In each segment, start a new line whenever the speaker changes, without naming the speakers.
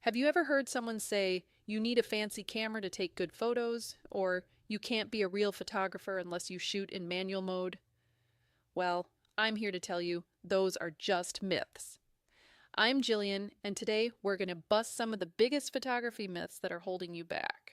Have you ever heard someone say, you need a fancy camera to take good photos, or you can't be a real photographer unless you shoot in manual mode? Well, I'm here to tell you those are just myths. I'm Jillian, and today we're going to bust some of the biggest photography myths that are holding you back.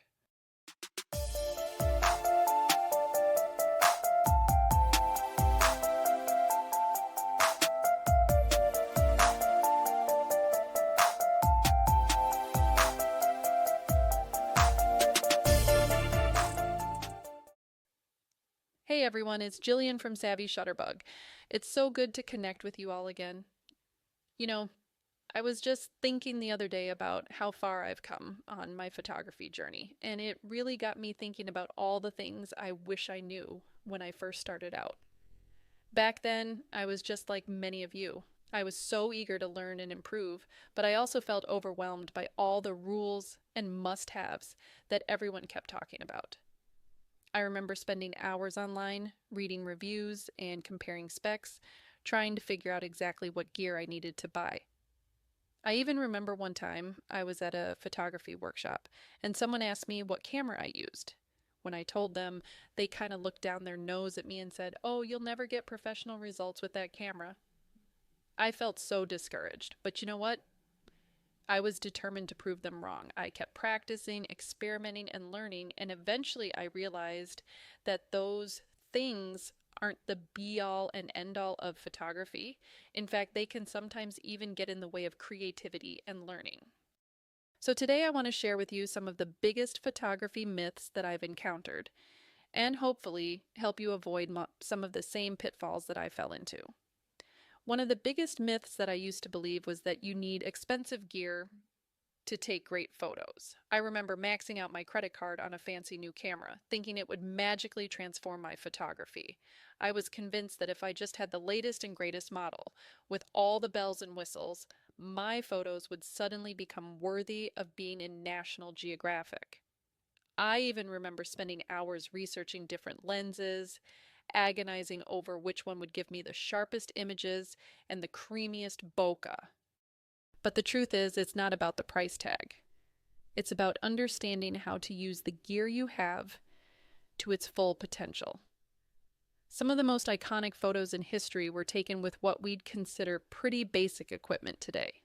Hey everyone, it's Jillian from Savvy Shutterbug. It's so good to connect with you all again. You know, I was just thinking the other day about how far I've come on my photography journey, and it really got me thinking about all the things I wish I knew when I first started out. Back then, I was just like many of you. I was so eager to learn and improve, but I also felt overwhelmed by all the rules and must haves that everyone kept talking about. I remember spending hours online, reading reviews and comparing specs, trying to figure out exactly what gear I needed to buy. I even remember one time I was at a photography workshop and someone asked me what camera I used. When I told them, they kind of looked down their nose at me and said, "Oh, you'll never get professional results with that camera." I felt so discouraged, but you know what? I was determined to prove them wrong. I kept practicing, experimenting, and learning, and eventually I realized that those things aren't the be all and end all of photography. In fact, they can sometimes even get in the way of creativity and learning. So today I want to share with you some of the biggest photography myths that I've encountered, and hopefully help you avoid some of the same pitfalls that I fell into. One of the biggest myths that I used to believe was that you need expensive gear to take great photos. I remember maxing out my credit card on a fancy new camera, thinking it would magically transform my photography. I was convinced that if I just had the latest and greatest model, with all the bells and whistles, my photos would suddenly become worthy of being in National Geographic. I even remember spending hours researching different lenses, agonizing over which one would give me the sharpest images and the creamiest bokeh. But the truth is, it's not about the price tag. It's about understanding how to use the gear you have to its full potential. Some of the most iconic photos in history were taken with what we'd consider pretty basic equipment today.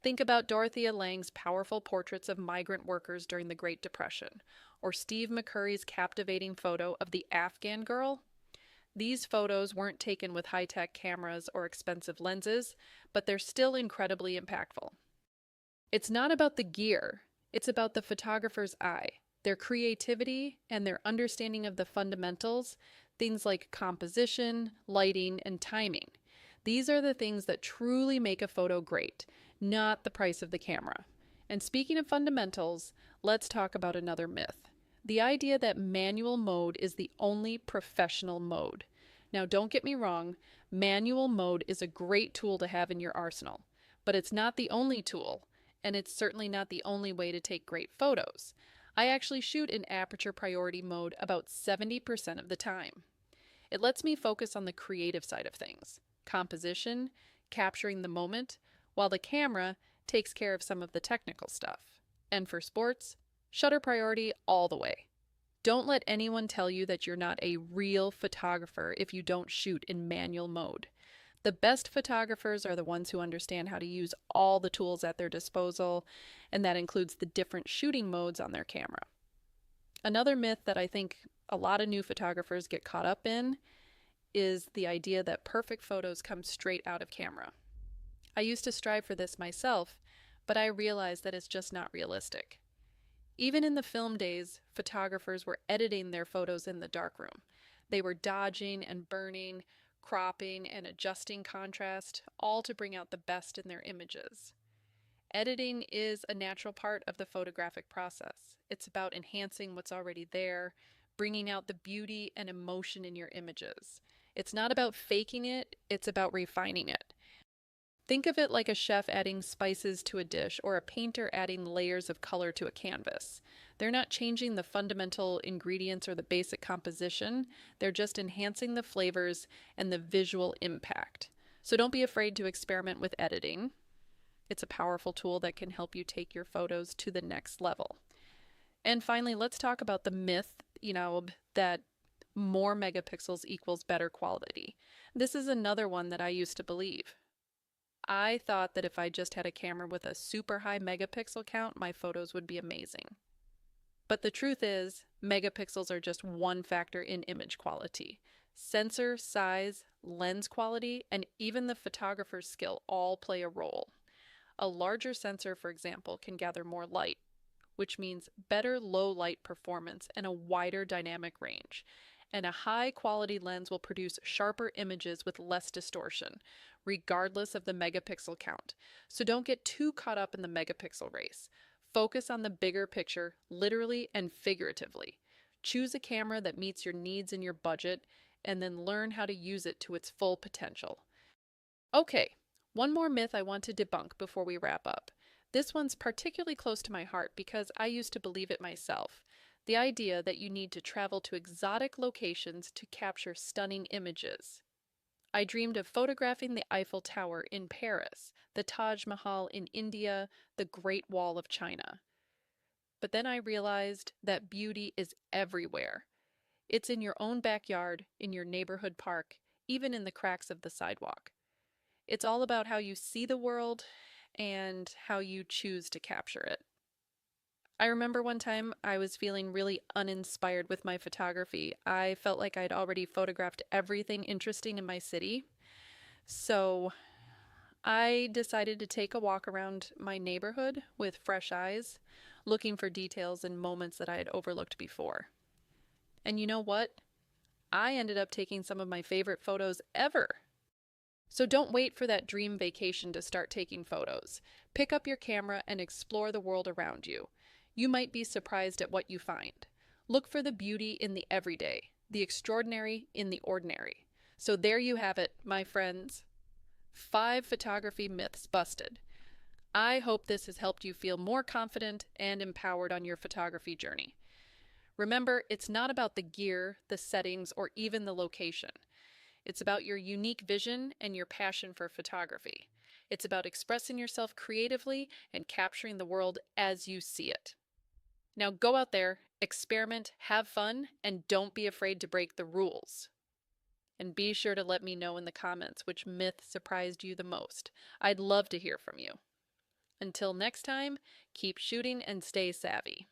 Think about Dorothea Lange's powerful portraits of migrant workers during the Great Depression, or Steve McCurry's captivating photo of the Afghan girl. These photos weren't taken with high-tech cameras or expensive lenses, but they're still incredibly impactful. It's not about the gear, it's about the photographer's eye, their creativity, and their understanding of the fundamentals, things like composition, lighting, and timing. These are the things that truly make a photo great, not the price of the camera. And speaking of fundamentals, let's talk about another myth. The idea that manual mode is the only professional mode. Now, don't get me wrong, manual mode is a great tool to have in your arsenal, but it's not the only tool, and it's certainly not the only way to take great photos. I actually shoot in aperture priority mode about 70% of the time. It lets me focus on the creative side of things, composition, capturing the moment, while the camera takes care of some of the technical stuff. And for sports, shutter priority all the way. Don't let anyone tell you that you're not a real photographer if you don't shoot in manual mode. The best photographers are the ones who understand how to use all the tools at their disposal, and that includes the different shooting modes on their camera. Another myth that I think a lot of new photographers get caught up in is the idea that perfect photos come straight out of camera. I used to strive for this myself, but I realized that it's just not realistic. Even in the film days, photographers were editing their photos in the darkroom. They were dodging and burning, cropping and adjusting contrast, all to bring out the best in their images. Editing is a natural part of the photographic process. It's about enhancing what's already there, bringing out the beauty and emotion in your images. It's not about faking it, it's about refining it. Think of it like a chef adding spices to a dish or a painter adding layers of color to a canvas. They're not changing the fundamental ingredients or the basic composition, they're just enhancing the flavors and the visual impact. So don't be afraid to experiment with editing. It's a powerful tool that can help you take your photos to the next level. And finally, let's talk about the myth, that more megapixels equals better quality. This is another one that I used to believe. I thought that if I just had a camera with a super high megapixel count, my photos would be amazing. But the truth is, megapixels are just one factor in image quality. Sensor size, lens quality, and even the photographer's skill all play a role. A larger sensor, for example, can gather more light, which means better low light performance and a wider dynamic range. And a high quality lens will produce sharper images with less distortion, regardless of the megapixel count. So don't get too caught up in the megapixel race. Focus on the bigger picture, literally and figuratively. Choose a camera that meets your needs and your budget, and then learn how to use it to its full potential. Okay, one more myth I want to debunk before we wrap up. This one's particularly close to my heart because I used to believe it myself. The idea that you need to travel to exotic locations to capture stunning images. I dreamed of photographing the Eiffel Tower in Paris, the Taj Mahal in India, the Great Wall of China. But then I realized that beauty is everywhere. It's in your own backyard, in your neighborhood park, even in the cracks of the sidewalk. It's all about how you see the world and how you choose to capture it. I remember one time I was feeling really uninspired with my photography. I felt like I'd already photographed everything interesting in my city. So I decided to take a walk around my neighborhood with fresh eyes, looking for details and moments that I had overlooked before. And you know what? I ended up taking some of my favorite photos ever. So don't wait for that dream vacation to start taking photos. Pick up your camera and explore the world around you. You might be surprised at what you find. Look for the beauty in the everyday, the extraordinary in the ordinary. So there you have it, my friends. 5 photography myths busted. I hope this has helped you feel more confident and empowered on your photography journey. Remember, it's not about the gear, the settings, or even the location. It's about your unique vision and your passion for photography. It's about expressing yourself creatively and capturing the world as you see it. Now go out there, experiment, have fun, and don't be afraid to break the rules. And be sure to let me know in the comments which myth surprised you the most. I'd love to hear from you. Until next time, keep shooting and stay savvy.